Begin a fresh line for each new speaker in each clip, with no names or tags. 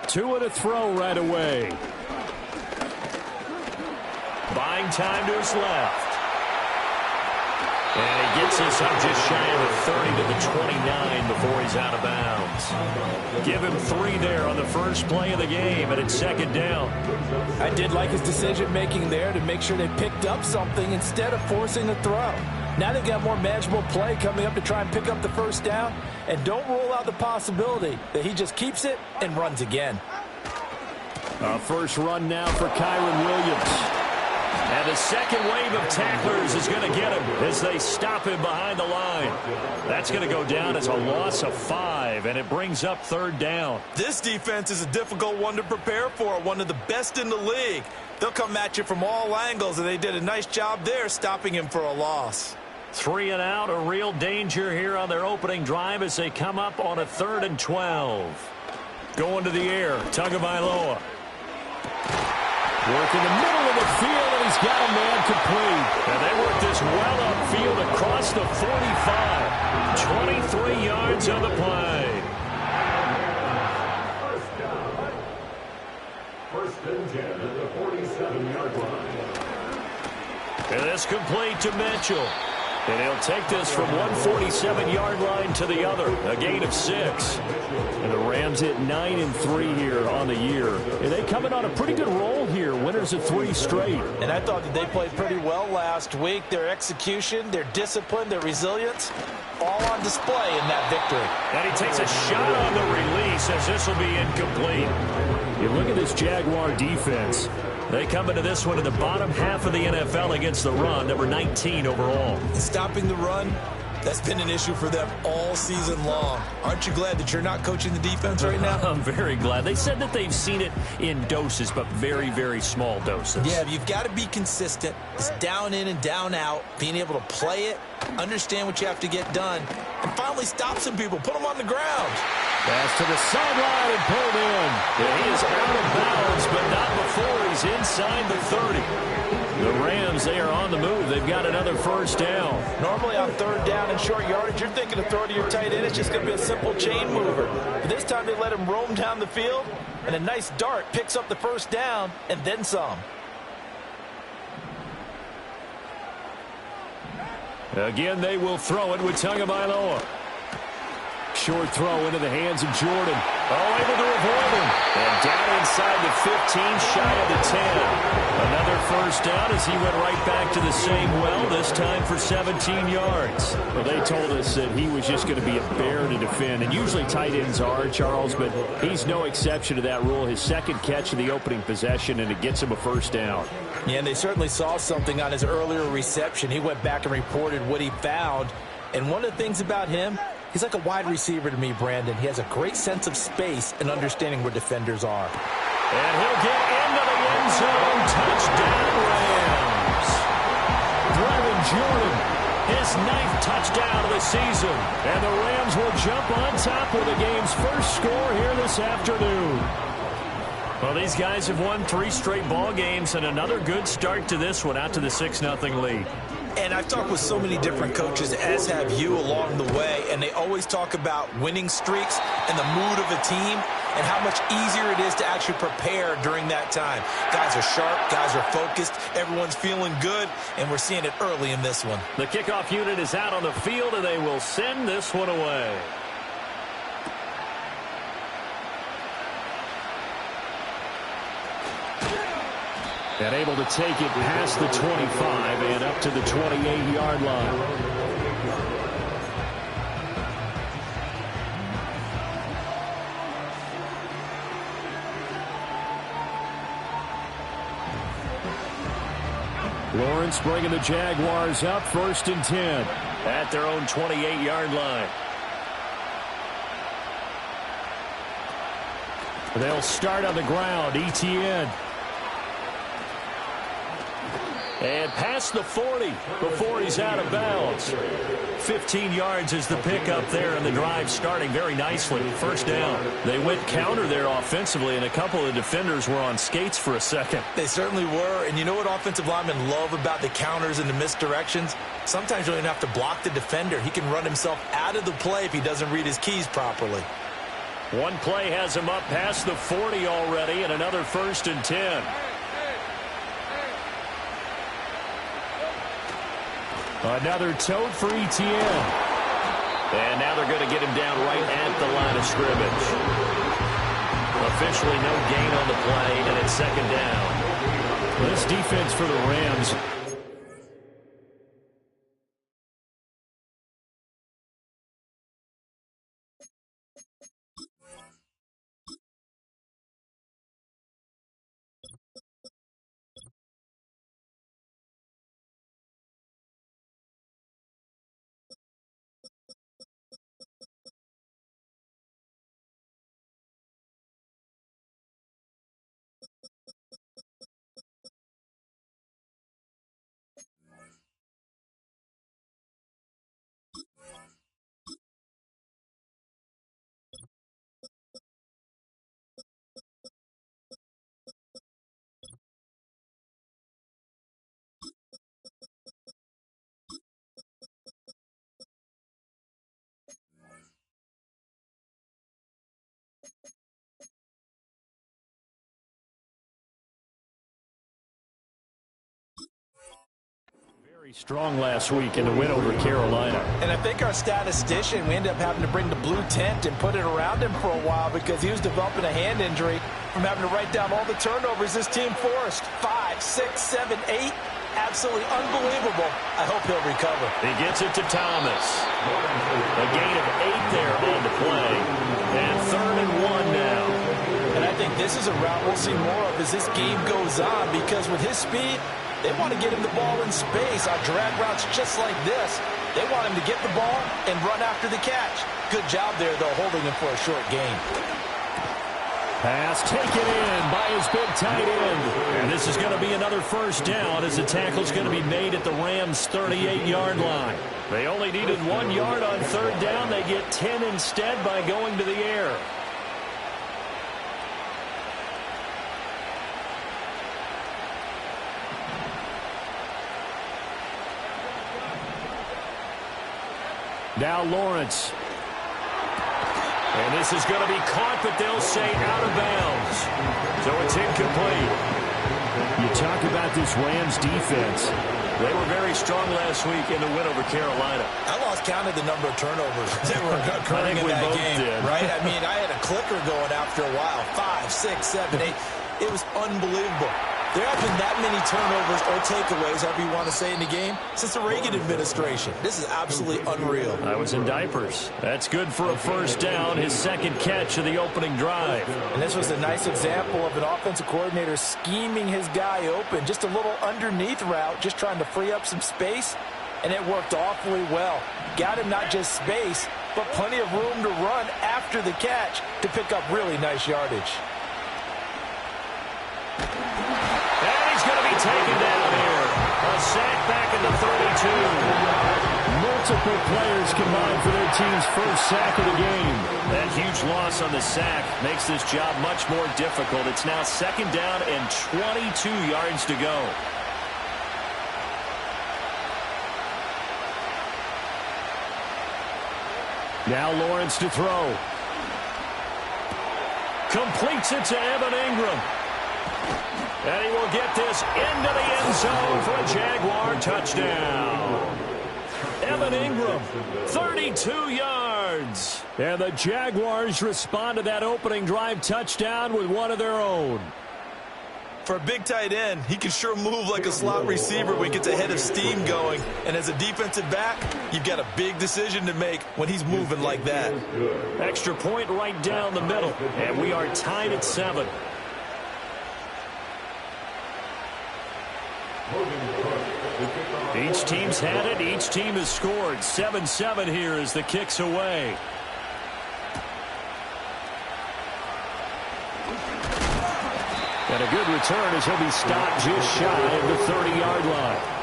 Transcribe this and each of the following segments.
Tua to throw right away. Buying time to his left. And he gets this up just shy of the 30 to the 29 before he's out of bounds. Give him 3 there on the first play of the game, and it's second down.
I did like his decision-making there to make sure they picked up something instead of forcing a throw. Now they've got more manageable play coming up to try and pick up the first down, and don't rule out the possibility that he just keeps it and runs again.
A first run now for Kyron Williams. And the second wave of tacklers is going to get him as they stop him behind the line. That's going to go down as a loss of 5, and it brings up third down.
This defense is a difficult one to prepare for, one of the best in the league. They'll come at you from all angles, and they did a nice job there stopping him for a loss.
3 and out, a real danger here on their opening drive as they come up on a 3rd and 12. Going to the air, Tagovailoa. Work in the middle of the field, and he's got a man complete. And they work this well upfield across the 45. 23 yards on the play.
First and 10 at the 47-yard line.
And this complete to Mitchell. And he'll take this from 147-yard line to the other, a gain of 6. And the Rams hit 9-3 here on the year. And they come in on a pretty good roll here, winners of 3 straight.
And I thought that they played pretty well last week. Their execution, their discipline, their resilience, all on display in that victory.
And he takes a shot on the release as this will be incomplete. You look at this Jaguar defense. They come into this one in the bottom half of the NFL against the run, number 19 overall.
Stopping the run, that's been an issue for them all season long. Aren't you glad that you're not coaching the defense right now?
I'm very glad. They said that they've seen it in doses, but very, very small doses.
Yeah, you've got to be consistent. It's down in and down out, being able to play it, understand what you have to get done, and finally stop some people, put them on the ground.
Pass to the sideline and pulled in. And he is out of bounds, but not before he's inside the 30. The Rams, they are on the move. They've got another first down.
Normally on 3rd down and short yardage, you're thinking to throw to your tight end. It's just going to be a simple chain mover. But this time they let him roam down the field, and a nice dart picks up the first down and then some.
Again, they will throw it with Tagovailoa. Short throw into the hands of Jordan. Oh, able to avoid him. And down inside the 15, shy of the 10. Another first down as he went right back to the same well, this time for 17 yards. Well, they told us that he was just going to be a bear to defend. And usually tight ends are, Charles, but he's no exception to that rule. His second catch of the opening possession, and it gets him a first down.
Yeah, and they certainly saw something on his earlier reception. He went back and reported what he found. And one of the things about him, he's like a wide receiver to me, Brandon. He has a great sense of space and understanding where defenders are.
And he'll get into the end zone. Touchdown, Rams. Brevin Jordan, his 9th touchdown of the season. And the Rams will jump on top with the game's first score here this afternoon. Well, these guys have won 3 straight ball games and another good start to this one, out to the 6-0 lead.
And I've talked with so many different coaches, as have you, along the way, and they always talk about winning streaks and the mood of a team and how much easier it is to actually prepare during that time. Guys are sharp, guys are focused, everyone's feeling good, and we're seeing it early in this one.
The kickoff unit is out on the field, and they will send this one away. And able to take it past the 25 and up to the 28-yard line. Lawrence bringing the Jaguars up, 1st and 10 at their own 28-yard line. They'll start on the ground. Etienne. And past the 40 before he's out of bounds. 15 yards is the pickup there, and the drive starting very nicely. First down. They went counter there offensively, and a couple of defenders were on skates for a second.
They certainly were, and you know what offensive linemen love about the counters and the misdirections? Sometimes you don't even have to block the defender. He can run himself out of the play if he doesn't read his keys properly.
One play has him up past the 40 already, and another 1st and 10. Another tote for ETN. And now they're going to get him down right at the line of scrimmage. Officially no gain on the play, and it's 2nd down. This defense for the Rams. Very strong last week in the win over Carolina.
And I think our statistician, we ended up having to bring the blue tent and put it around him for a while because he was developing a hand injury from having to write down all the turnovers this team forced. 5, 6, 7, 8. Absolutely unbelievable. I hope he'll recover.
He gets it to Thomas. A gain of 8 there on the play. And 3rd and 1 now.
And I think this is a route we'll see more of as this game goes on because with his speed, they want to get him the ball in space on drag routes just like this. They want him to get the ball and run after the catch. Good job there, though, holding him for a short gain.
Pass taken in by his big tight end. And this is going to be another 1st down as the tackle's going to be made at the Rams' 38-yard line. They only needed 1 yard on 3rd down. They get 10 instead by going to the air. Now Lawrence. And this is going to be caught, but they'll say out of bounds. So it's incomplete. You talk about this Rams defense. They were very strong last week in the win over Carolina.
I lost count of the number of turnovers that were occurring in that game.
Did.
Right? I mean, I had a clicker going after a while. 5, 6, 7, 8. It was unbelievable. There have been that many turnovers or takeaways, however you want to say, in the game since the Reagan administration. This is absolutely unreal.
I was in diapers. That's good for a 1st down, his 2nd catch of the opening drive.
And this was a nice example of an offensive coordinator scheming his guy open. Just a little underneath route, just trying to free up some space, and it worked awfully well. Got him not just space, but plenty of room to run after the catch to pick up really nice yardage.
Taken down here. A sack back at the 32. Multiple players combined for their team's 1st sack of the game. That huge loss on the sack makes this job much more difficult. It's now 2nd down and 22 yards to go. Now Lawrence to throw. Completes it to Evan Ingram. And he will get this into the end zone for a Jaguar touchdown. Evan Ingram, 32 yards. And the Jaguars respond to that opening drive touchdown with one of their own.
For a big tight end, he can sure move like a slot receiver when he gets a head of steam going. And as a defensive back, you've got a big decision to make when he's moving like that.
Extra point right down the middle. And we are tied at 7. Each team's had it. Each team has scored. 7-7 here as the kick's away. And a good return as he'll be stopped just shy of the 30-yard line.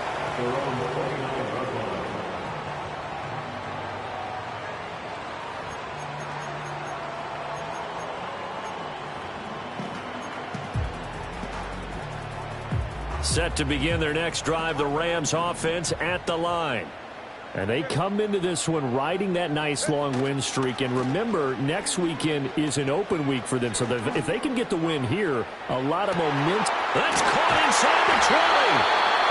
Set to begin their next drive, the Rams offense at the line. And they come into this one riding that nice long win streak. And remember, next weekend is an open week for them. So if they can get the win here, a lot of momentum. That's caught inside the 20.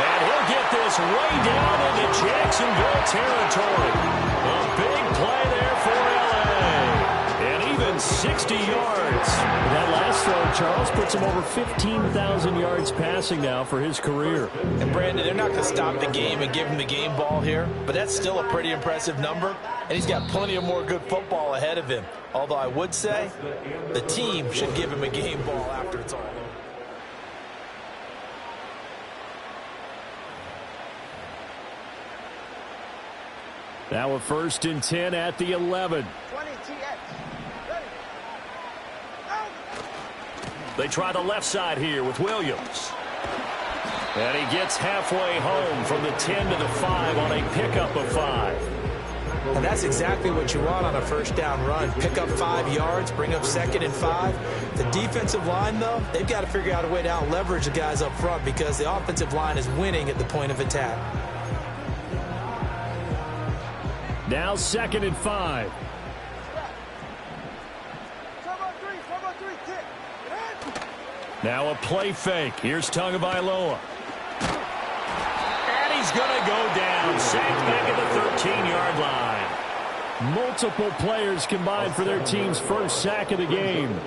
And he'll get this way down into Jacksonville territory. A big play there for L.A. And even 60 yards. That last throw, Charles, puts him over 15,000 yards passing now for his career.
And, Brandon, they're not going to stop the game and give him the game ball here, but that's still a pretty impressive number, and he's got plenty of more good football ahead of him. Although I would say the team should give him a game ball after it's all over.
Now a 1st and 10 at the 11.
20 TX. Ready.
They try the left side here with Williams. And he gets halfway home from the 10 to the 5 on a pickup of 5.
And that's exactly what you want on a first down run. Pick up 5 yards, bring up 2nd and 5. The defensive line, though, they've got to figure out a way to out-leverage the guys up front because the offensive line is winning at the point of attack.
Now 2nd and 5. Now a play fake. Here's Tagovailoa. And he's going to go down. Sacked back at the 13-yard line. Multiple players combined for their team's first sack of the game.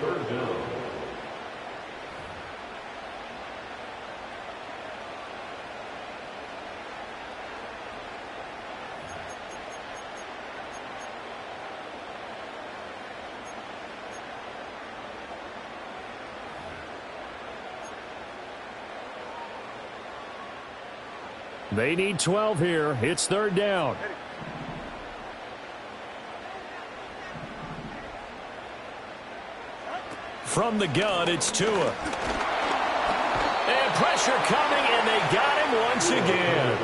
They need 12 here. It's 3rd down. From the gun, it's Tua. And pressure coming, and they got him once again.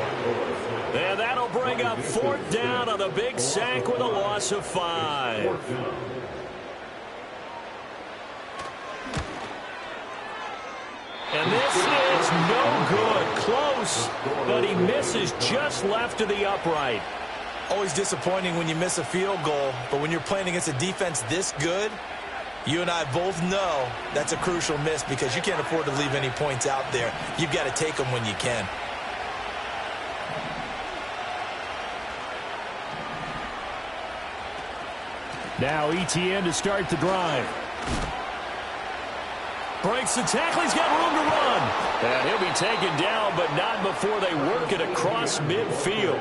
And that'll bring up 4th down on the big sack with a loss of 5. And this is no good. Close, but he misses just left of the upright.
Always disappointing when you miss a field goal, but when you're playing against a defense this good, you and I both know that's a crucial miss because you can't afford to leave any points out there. You've got to take them when you can.
Now ETN to start the drive. Breaks the tackle. He's got room to run. And he'll be taken down, but not before they work it across midfield.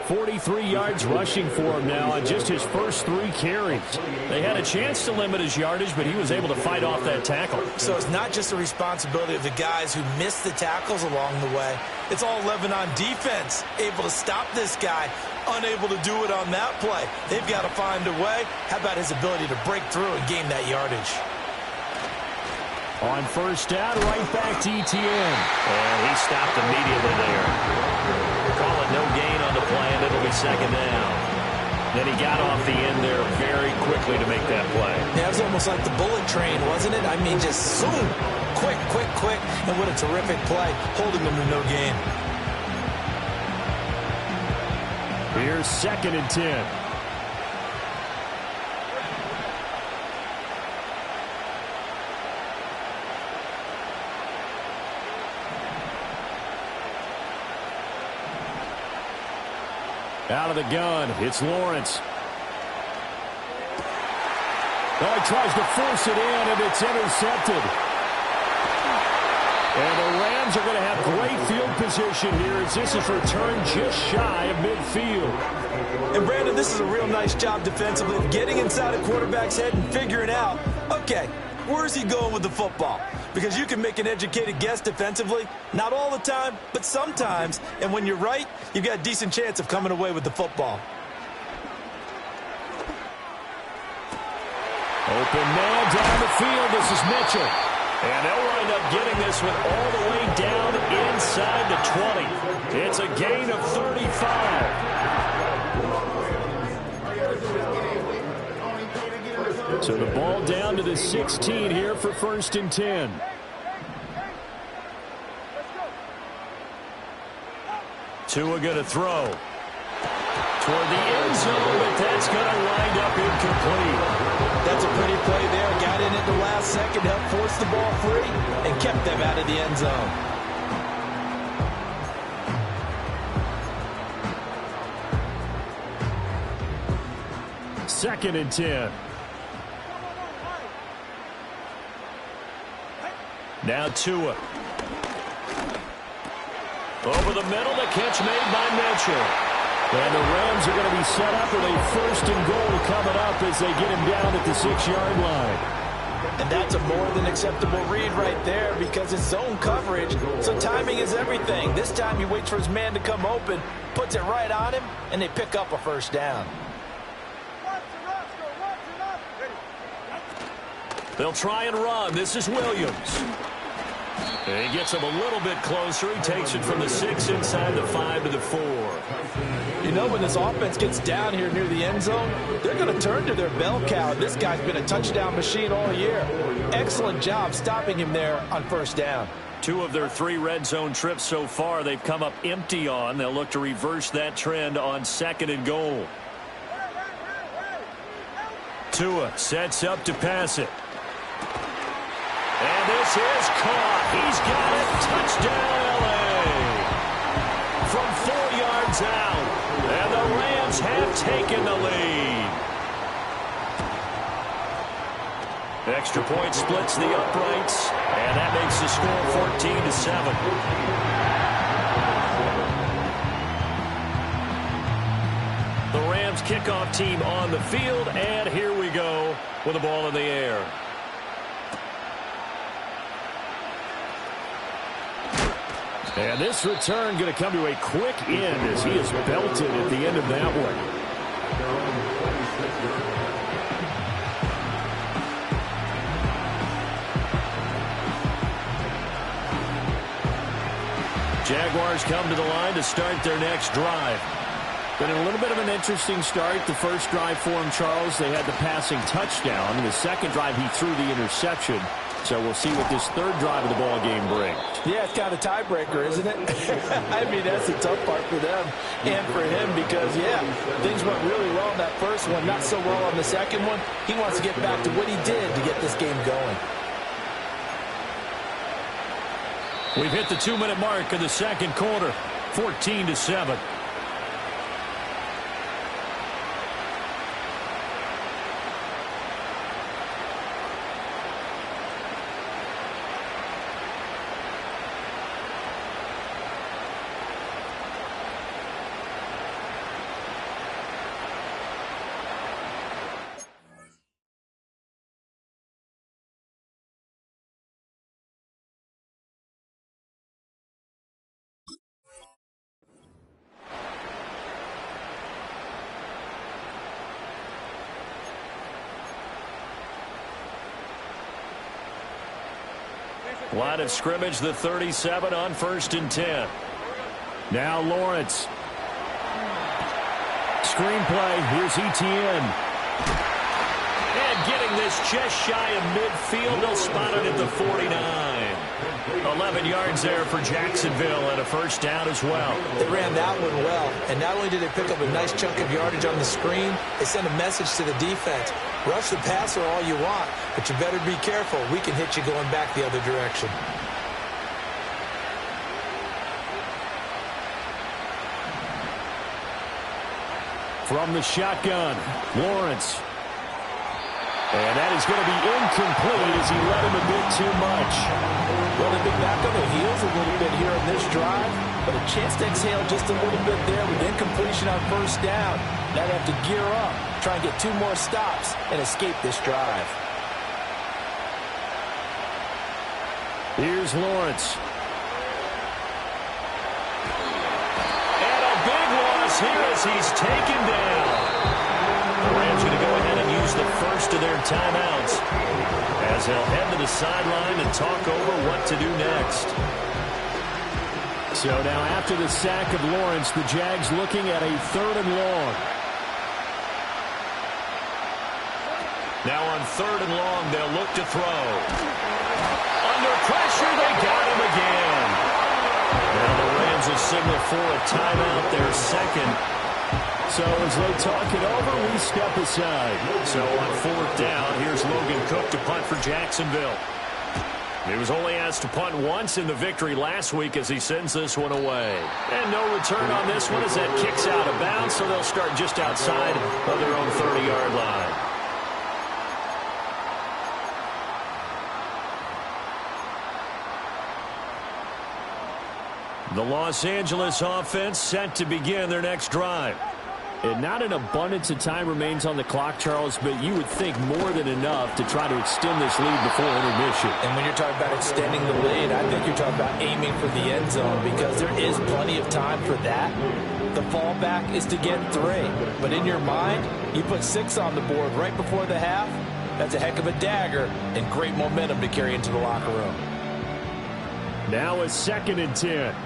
43 yards rushing for him now on just his first 3 carries. They had a chance to limit his yardage, but he was able to fight off that tackle.
So it's not just the responsibility of the guys who missed the tackles along the way. It's all 11 on defense, able to stop this guy, unable to do it on that play. They've got to find a way. How about his ability to break through and gain that yardage?
On 1st down, right back to ETN. And he stopped immediately there. Call it no gain on the play, and it'll be 2nd down. Then he got off the end there very quickly to make that play.
Yeah, it was almost like the bullet train, wasn't it? I mean, just zoom. Quick, quick, quick. And what a terrific play, holding them to no gain.
Here's 2nd and 10. Out of the gun, it's Lawrence. Oh, he tries to force it in, and it's intercepted. And the Rams are going to have great field position here as this is returned just shy of midfield.
And, Brandon, this is a real nice job defensively of getting inside a quarterback's head and figuring out, okay, where's he going with the football? Because you can make an educated guess defensively, not all the time, but sometimes. And when you're right, you've got a decent chance of coming away with the football.
Open man down the field. This is Mitchell. And they'll wind up getting this one all the way down inside the 20. It's a gain of 35. So the ball down to the 16 here for 1st and 10. Tua going to throw. toward the end zone, but that's going to wind up incomplete.
That's a pretty play there. Got in at the last second, helped force the ball free, and kept them out of the end zone.
Second and 10. Now Tua. Over the middle, the catch made by Mitchell. And the Rams are going to be set up with a first and goal coming up as they get him down at the 6-yard line.
And that's a more than acceptable read right there because it's zone coverage, so timing is everything. This time he waits for his man to come open, puts it right on him, and they pick up a first down.
They'll try and run. This is Williams. And he gets him a little bit closer. He takes it from the 6 inside the 5 to the 4.
You know, when this offense gets down here near the end zone, they're going to turn to their bell cow. This guy's been a touchdown machine all year. Excellent job stopping him there on first down.
2 of their 3 red zone trips so far they've come up empty on. They'll look to reverse that trend on second and goal. Tua sets up to pass it. And this is caught. He's got it. Touchdown, L.A. From 4 yards out. And the Rams have taken the lead. Extra point splits the uprights. And that makes the score 14-7. The Rams kickoff team on the field. And here we go with the ball in the air. And this return going to come to a quick end as he is belted at the end of that one. Jaguars come to the line to start their next drive. Been a little bit of an interesting start. The first drive for him, Charles, they had the passing touchdown. The second drive, he threw the interception. So we'll see what this third drive of the ball game brings.
Yeah, it's kind of a tiebreaker, isn't it? I mean, that's the tough part for them and for him because, yeah, things went really well in that first one, not so well on the second one. He wants to get back to what he did to get this game going.
We've hit the 2-minute mark of the second quarter, 14-7. Line of scrimmage, the 37 on 1st and 10. Now Lawrence. Screenplay, here's Etienne. And getting this just shy of midfield, they'll spot it at the 49. 11 yards there for Jacksonville and a first down as well.
They ran that one well, and not only did they pick up a nice chunk of yardage on the screen, they sent a message to the defense. Rush the passer all you want, but you better be careful. We can hit you going back the other direction.
From the shotgun, Lawrence. And that is going to be incomplete as he let him a bit too much.
Well, they've been back on their heels a little bit here on this drive, but a chance to exhale just a little bit there with incompletion on first down. Now they have to gear up, try and get 2 more stops, and escape this drive.
Here's Lawrence. And a big loss here as he's taken down. The Rams going to go ahead and use the first of their timeouts as they'll head to the sideline and talk over what to do next. So now after the sack of Lawrence, the Jags looking at a 3rd and long. Now on 3rd and long, they'll look to throw. Under pressure, they got him again. Now the Rams will signal for a timeout, their second. So as they talk it over, we step aside. So on fourth down, here's Logan Cook to punt for Jacksonville. He was only asked to punt once in the victory last week as he sends this one away. And no return on this one as that kicks out of bounds, so they'll start just outside of their own 30-yard line. The Los Angeles offense set to begin their next drive. And not an abundance of time remains on the clock, Charles, but you would think more than enough to try to extend this lead before intermission.
And when you're talking about extending the lead, I think you're talking about aiming for the end zone because there is plenty of time for that. The fallback is to get 3. But in your mind, you put 6 on the board right before the half. That's a heck of a dagger and great momentum to carry into the locker room.
Now a 2nd and 10.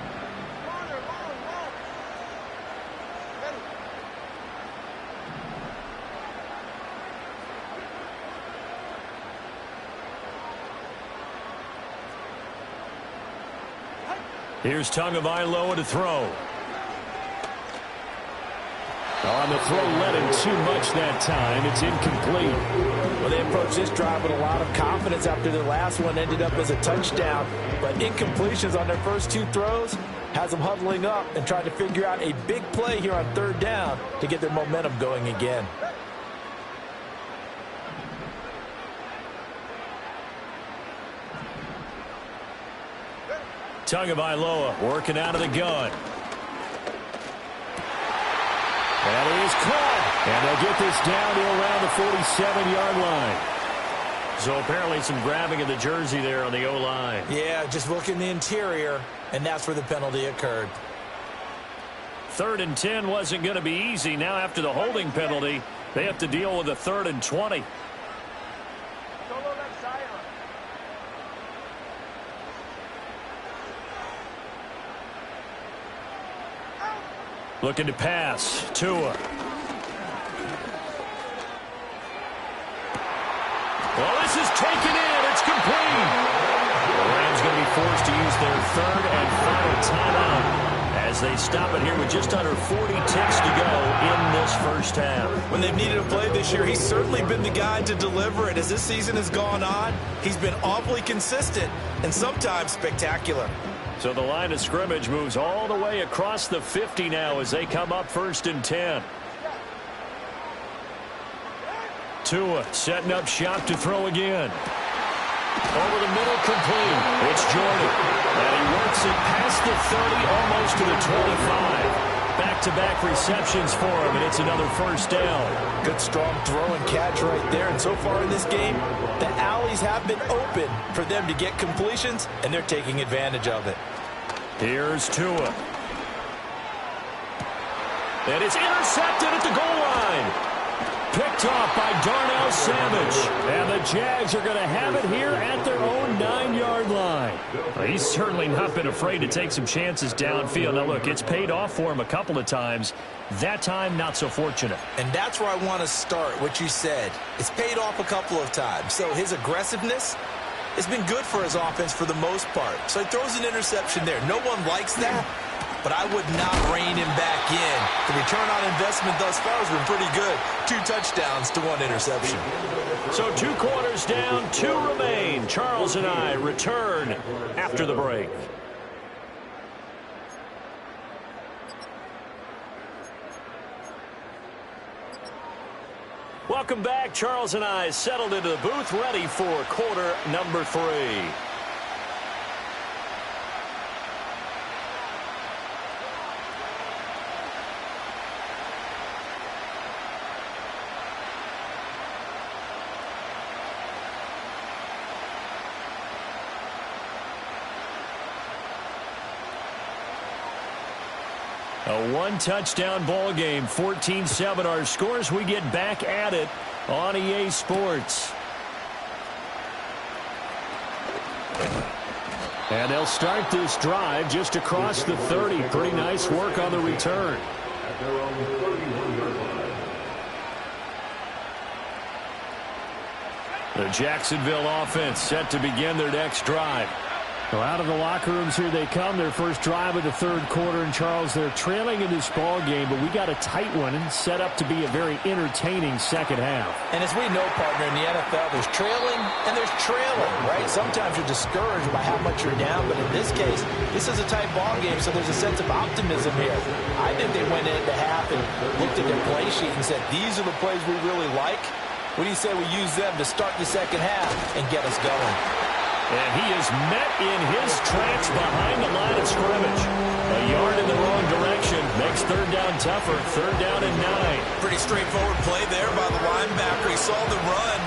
Here's Tagovailoa to throw. On the throw, led him too much that time. It's incomplete.
Well, they approached this drive with a lot of confidence after their last one ended up as a touchdown. But incompletions on their first 2 throws has them huddling up and trying to figure out a big play here on 3rd down to get their momentum going again.
Tagovailoa working out of the gun. And he is caught. And they'll get this down to around the 47-yard line. So apparently some grabbing of the jersey there on the O-line.
Yeah, just look in the interior, and that's where the penalty occurred.
3rd and 10 wasn't going to be easy. Now after the holding penalty, they have to deal with a 3rd and 20. Looking to pass. Tua. Well, this is taken in. It's complete. The Rams going to be forced to use their 3rd and final timeout as they stop it here with just under 40 ticks to go in this first half.
When they've needed a play this year, he's certainly been the guy to deliver it. As this season has gone on, he's been awfully consistent and sometimes spectacular.
So the line of scrimmage moves all the way across the 50 now as they come up 1st and 10. Tua setting up shop to throw again. Over the middle, complete. It's Jordan. And he works it past the 30, almost to the 25. Back-to-back receptions for him, and it's another 1st down.
Good strong throw and catch right there. And so far in this game, the alleys have been open for them to get completions, and they're taking advantage of it.
Here's Tua. And it's intercepted at the goal line. Picked off by Darnell Savage. And the Jags are going to have it here at their own 9-yard line. Well, he's certainly not been afraid to take some chances downfield. Now, look, it's paid off for him a couple of times. That time, not so fortunate.
And that's where I want to start, what you said. It's paid off a couple of times. So his aggressiveness has been good for his offense for the most part. So he throws an interception there. No one likes that, but I would not rein him back in. The return on investment thus far has been pretty good. 2 touchdowns to 1 interception.
So 2 quarters down, 2 remain. Charles and I return after the break. Welcome back. Charles and I settled into the booth, ready for quarter number 3. A 1-touchdown ball game, 14-7 our scores. We get back at it on EA Sports. And they'll start this drive just across the 30. Pretty nice work on the return.
At their own 31-yard line.
The Jacksonville offense set to begin their next drive. Well, out of the locker rooms here they come. Their first drive of the third quarter. And, Charles, they're trailing in this ball game, but we got a tight one and set up to be a very entertaining second half.
And as we know, partner, in the NFL, there's trailing and there's trailing, right? Sometimes you're discouraged by how much you're down, but in this case, this is a tight ball game, so there's a sense of optimism here. I think they went into half and looked at their play sheet and said, these are the plays we really like. What do you say we use them to start the second half and get us going?
And he is met in his tracks behind the line of scrimmage. A yard in the wrong direction. Makes third down tougher. Third down and 9.
Pretty straightforward play there by the linebacker. He saw the run,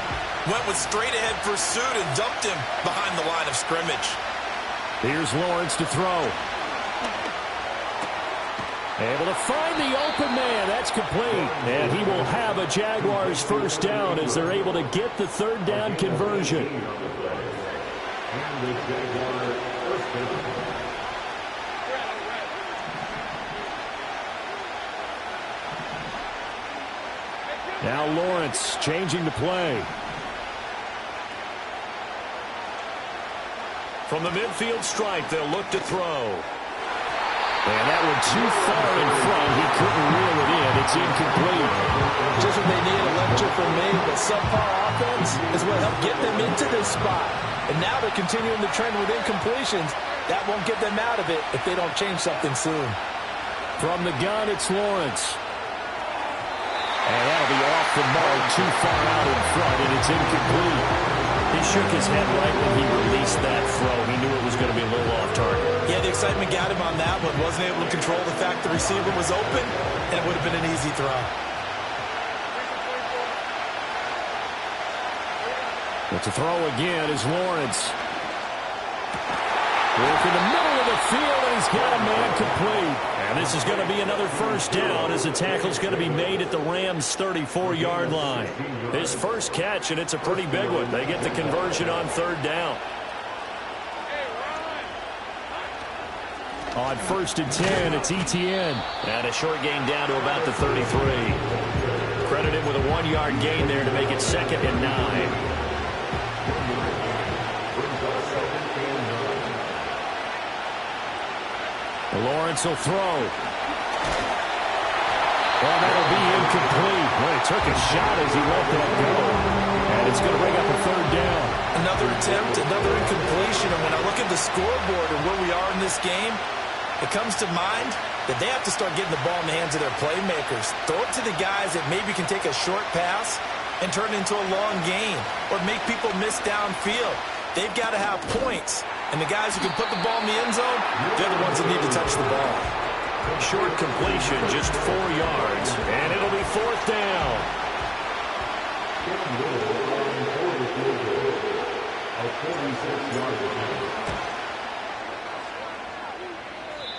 went with straight-ahead pursuit, and dumped him behind the line of scrimmage.
Here's Lawrence to throw. Able to find the open man. That's complete. And he will have a Jaguars first down as they're able to get the third down conversion. Now Lawrence changing the play. From the midfield stripe, they'll look to throw. And that one too far in front. He couldn't reel it in. It's incomplete.
Just what they need, a lecture from me, but subpar offense is what helped get them into this spot. And now they're continuing the trend with incompletions. That won't get them out of it if they don't change something soon.
From the gun, it's Lawrence. And that'll be off the mark, too far out in front, and it's incomplete. He shook his head right when he released that throw. He knew it was going to be a little off target.
Yeah, the excitement got him on that one. Wasn't able to control the fact the receiver was open, and it would have been an easy throw.
But to throw again is Lawrence. Work in the middle of the field, and he's got a man complete. And this is going to be another first down as the tackle's going to be made at the Rams' 34-yard line. His first catch, and it's a pretty big one. They get the conversion on third down. On first and 10, it's ETN. And a short gain down to about the 33. Credit him with a 1-yard gain there to make it second and 9. Lawrence will throw. Well, that'll be incomplete. Well, he took a shot as he let that go. And it's going to bring up a third down.
Another attempt, another incompletion. And when I look at the scoreboard and where we are in this game, it comes to mind that they have to start getting the ball in the hands of their playmakers. Throw it to the guys that maybe can take a short pass and turn it into a long gain or make people miss downfield. They've got to have points. And the guys who can put the ball in the end zone, they're the ones that need to touch the ball.
Short completion, just 4 yards. And it'll be fourth down.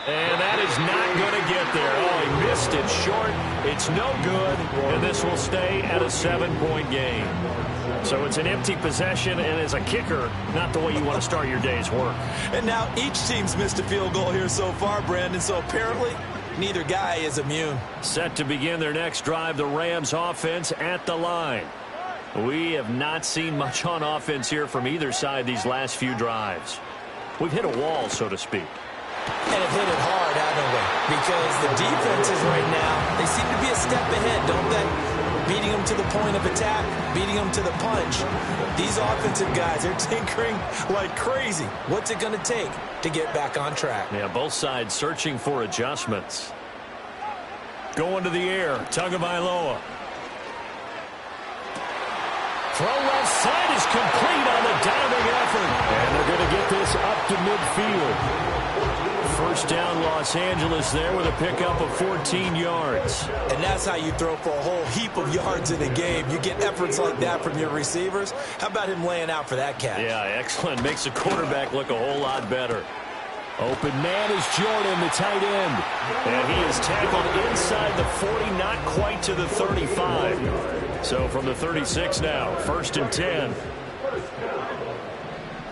And that is not going to get there. Oh, he missed it short. It's no good. And this will stay at a 7-point game. So it's an empty possession, and as a kicker, not the way you want to start your day's work.
And now each team's missed a field goal here so far, Brandon, so apparently neither guy is immune.
Set to begin their next drive, the Rams offense at the line. We have not seen much on offense here from either side these last few drives. We've hit a wall, so to speak.
And have hit it hard, haven't we? Because the defenses right now, they seem to be a step ahead, don't they? Beating them to the point of attack, beating them to the punch. These offensive guys are tinkering like crazy. What's it going to take to get back on track?
Yeah, both sides searching for adjustments. Going to the air, Tagovailoa. Throw left side is complete on the diving effort. And they're going to get this up to midfield. First down, Los Angeles there with a pickup of 14 yards.
And that's how you throw for a whole heap of yards in a game. You get efforts like that from your receivers. How about him laying out for that catch?
Yeah, excellent. Makes the quarterback look a whole lot better. Open man is Jordan, the tight end. And he is tackled inside the 40, not quite to the 35. So from the 36 now, first and 10.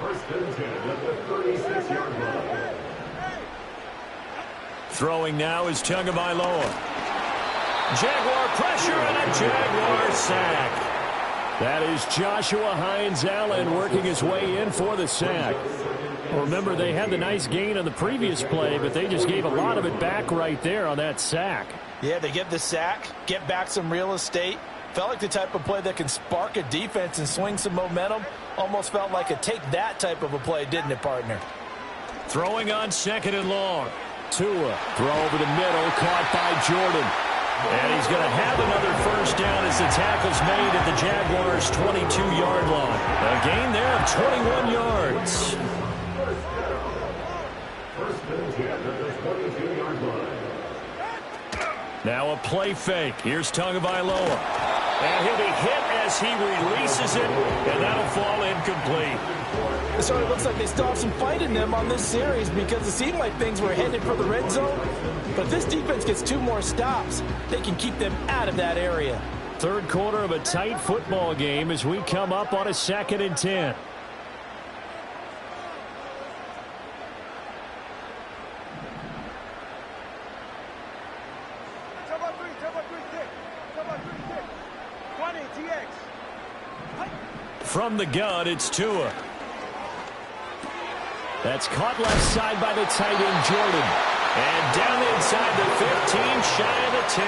First and 10 at the 36-yard line.
Throwing now is Tagovailoa. Jaguar pressure and a Jaguar sack. That is Joshua Hines-Allen working his way in for the sack. Remember, they had the nice gain on the previous play, but they just gave a lot of it back right there on that sack.
Yeah, they get the sack, get back some real estate. Felt like the type of play that can spark a defense and swing some momentum. Almost felt like a take that type of a play, didn't it, partner?
Throwing on 2nd and long. Tua, throw over the middle, caught by Jordan. And he's going to have another first down as the tackle's made at the Jaguars' 22-yard line. A gain there of 21 yards. Now a play fake. Here's Tagovailoa. And he'll be hit as he releases it, and that'll fall incomplete.
So it looks like they still have some fight in them on this series because it seemed like things were headed for the red zone. But if this defense gets 2 more stops, they can keep them out of that area.
Third quarter of a tight football game as we come up on a 2nd and 10. From the gun, it's Tua. That's caught left side by the tight end, Jordan. And down inside the 15, shy of the 10.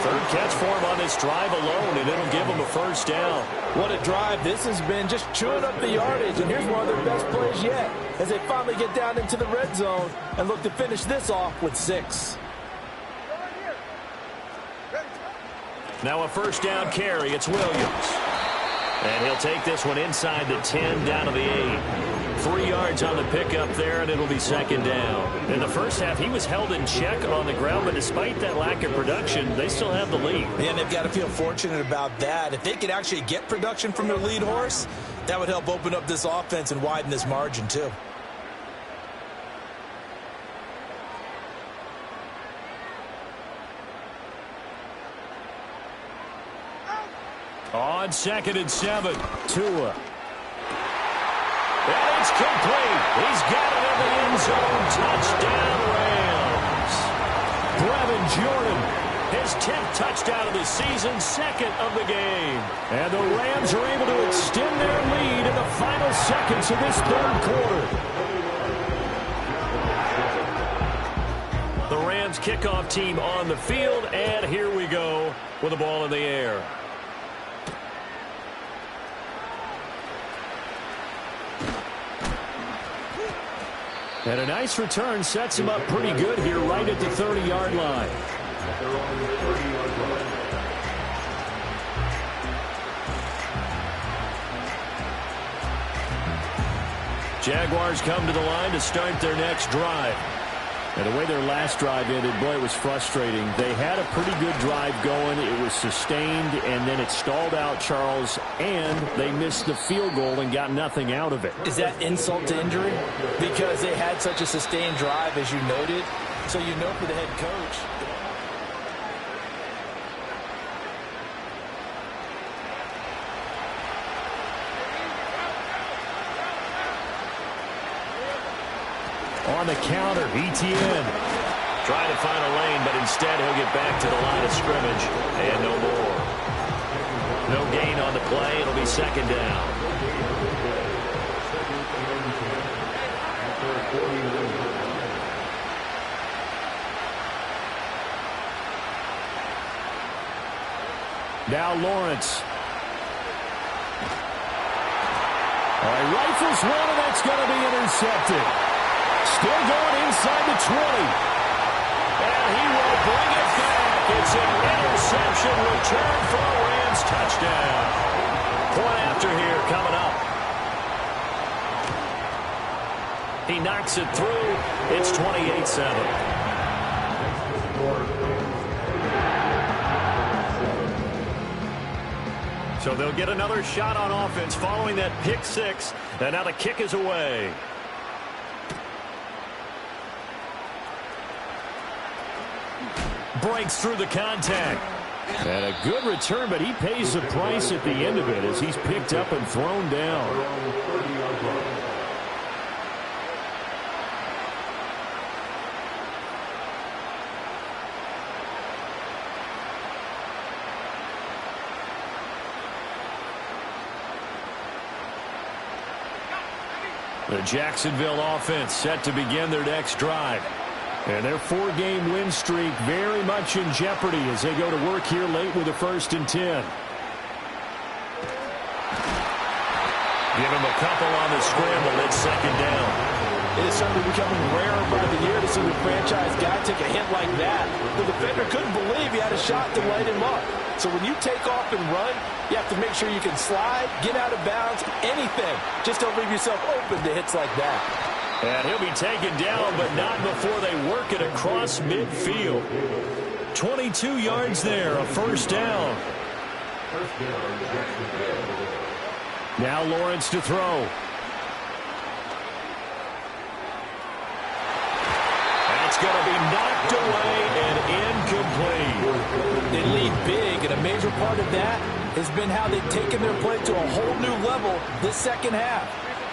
Third catch for him on this drive alone, and it'll give him a first down.
What a drive this has been, just chewing up the yardage. And here's one of their best plays yet as they finally get down into the red zone and look to finish this off with 6.
Now a first down carry. It's Williams. And he'll take this one inside the 10, down to the 8. 3 yards on the pickup there, and it'll be 2nd down. In the first half, he was held in check on the ground, but despite that lack of production, they still have the lead.
And they've got to feel fortunate about that. If they could actually get production from their lead horse, that would help open up this offense and widen this margin, too.
On 2nd and 7, Tua. And it's complete. He's got it in the end zone. Touchdown, Rams. Brevin Jordan, his 10th touchdown of the season, 2nd of the game. And the Rams are able to extend their lead in the final seconds of this 3rd quarter. The Rams kickoff team on the field, and here we go with the ball in the air. And a nice return sets him up pretty good here right at the 30-yard line. Jaguars come to the line to start their next drive. And the way their last drive ended, boy, it was frustrating. They had a pretty good drive going. It was sustained, and then it stalled out, Charles, and they missed the field goal and got nothing out of it.
Is that insult to injury? Because they had such a sustained drive, as you noted. So you know for the head coach.
On the counter, ETN. Trying to find a lane, but instead he'll get back to the line of scrimmage. And no more. No gain on the play. It'll be 2nd down. Now Lawrence. All right, rifles one, and that's going to be intercepted. Still going inside the 20. And he will bring it back. It's an interception return for a Rams touchdown. Point after here coming up. He knocks it through. It's 28-7. So they'll get another shot on offense following that pick 6. And now the kick is away. Breaks through the contact. And a good return, but he pays the price at the end of it as he's picked up and thrown down. The Jacksonville offense set to begin their next drive. And their 4-game win streak very much in jeopardy as they go to work here late with a 1st and 10. Give him a couple on the scramble. It's 2nd down.
It is certainly becoming rarer by the year to see the franchise guy take a hit like that. The defender couldn't believe he had a shot to light him up. So when you take off and run, you have to make sure you can slide, get out of bounds, anything. Just don't leave yourself open to hits like that.
And he'll be taken down, but not before they work it across midfield. 22 yards there, a 1st down. Now Lawrence to throw. That's going to be knocked away and incomplete.
They lead big, and a major part of that has been how they've taken their play to a whole new level this 2nd half.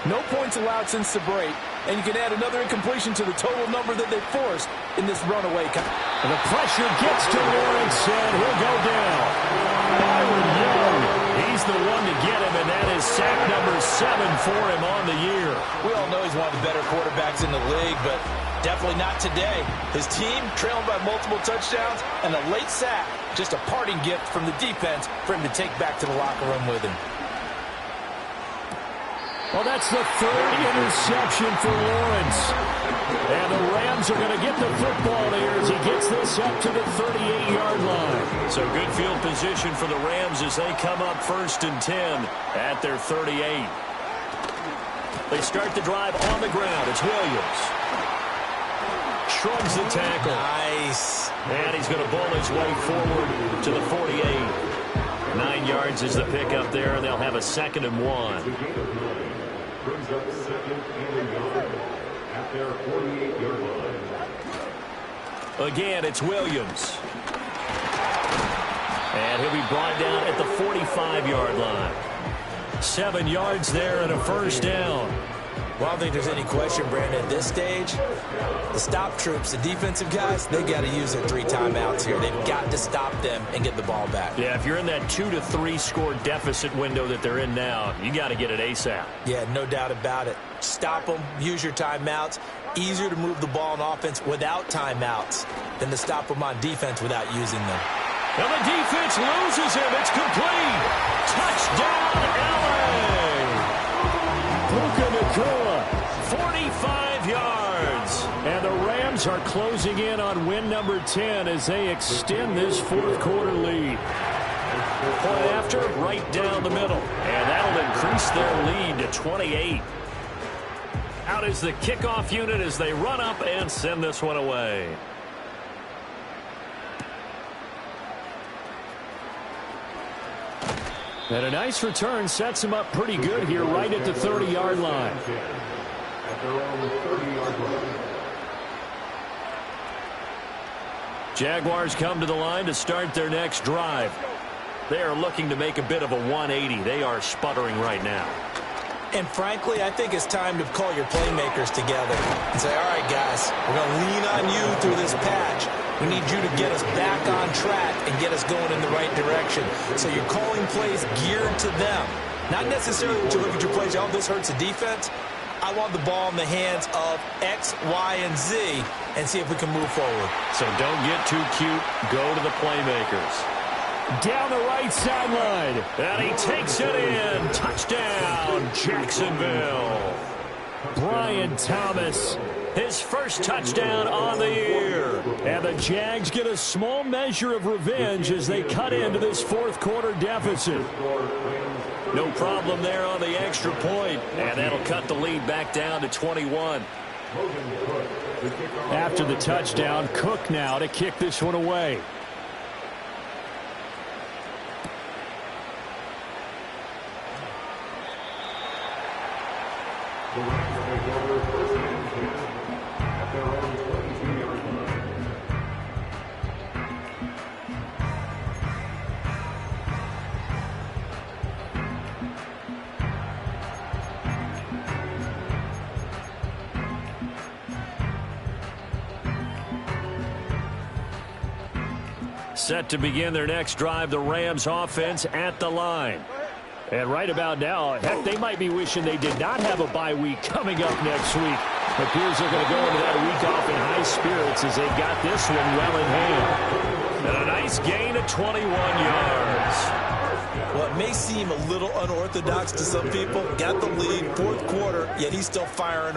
No points allowed since the break, and you can add another incompletion to the total number that they forced in this runaway.
And the pressure gets to Lawrence, and he'll go down. Byron Young, he's the one to get him, and that is sack number 7 for him on the year.
We all know he's one of the better quarterbacks in the league, but definitely not today. His team trailing by multiple touchdowns, and a late sack, just a parting gift from the defense for him to take back to the locker room with him.
Well, that's the 3rd interception for Lawrence. And the Rams are going to get the football here as he gets this up to the 38-yard line. So good field position for the Rams as they come up 1st and 10 at their 38. They start the drive on the ground. It's Williams. Shrugs the tackle.
Nice.
And he's going to bull his way forward to the 48. 9 yards is the pickup there, and they'll have a 2nd and 1.
Brings up 2nd and 9 at their 48-yard line.
Again, it's Williams. And he'll be brought down at the 45-yard line. 7 yards there and a 1st down.
Well, I don't think there's any question, Brandon, at this stage, the stop troops, the defensive guys, they got to use their 3 timeouts here. They've got to stop them and get the ball back.
Yeah, if you're in that 2 to 3 score deficit window that they're in now, you got to get it ASAP.
Yeah, no doubt about it. Stop them, use your timeouts. Easier to move the ball on offense without timeouts than to stop them on defense without using them.
And the defense loses him. It's complete. Touchdown, LA. Puka Nacua, 45 yards. And the Rams are closing in on win number 10 as they extend this 4th quarter lead. Point after, right down the middle. And that'll increase their lead to 28. Out is the kickoff unit as they run up and send this one away. And a nice return sets him up pretty good here right at the 30-yard line.
At their own 30-yard line.
Jaguars come to the line to start their next drive. They are looking to make a bit of a 180. They are sputtering right now.
And frankly, I think it's time to call your playmakers together and say, all right, guys, we're going to lean on you through this patch. We need you to get us back on track and get us going in the right direction. So you're calling plays geared to them. Not necessarily when you look at your plays, oh, this hurts the defense. I want the ball in the hands of X, Y, and Z and see if we can move forward.
So don't get too cute. Go to the playmakers. Down the right sideline. And he takes it in. Touchdown, Jacksonville. Brian Thomas, his first touchdown on the year. And the Jags get a small measure of revenge as they cut into this 4th quarter deficit. No problem there on the extra point. And that'll cut the lead back down to 21. After the touchdown, Cook now to kick this one away.
The Rams will take over 1st and 10 at their own 22-yard line.
Set to begin their next drive, the Rams offense at the line. And right about now, heck, they might be wishing they did not have a bye week coming up next week. Appears they're going to go into that week off in high spirits as they've got this one well in hand. And a nice gain of 21 yards.
Well, it may seem a little unorthodox to some people. Got the lead, fourth quarter, yet he's still firing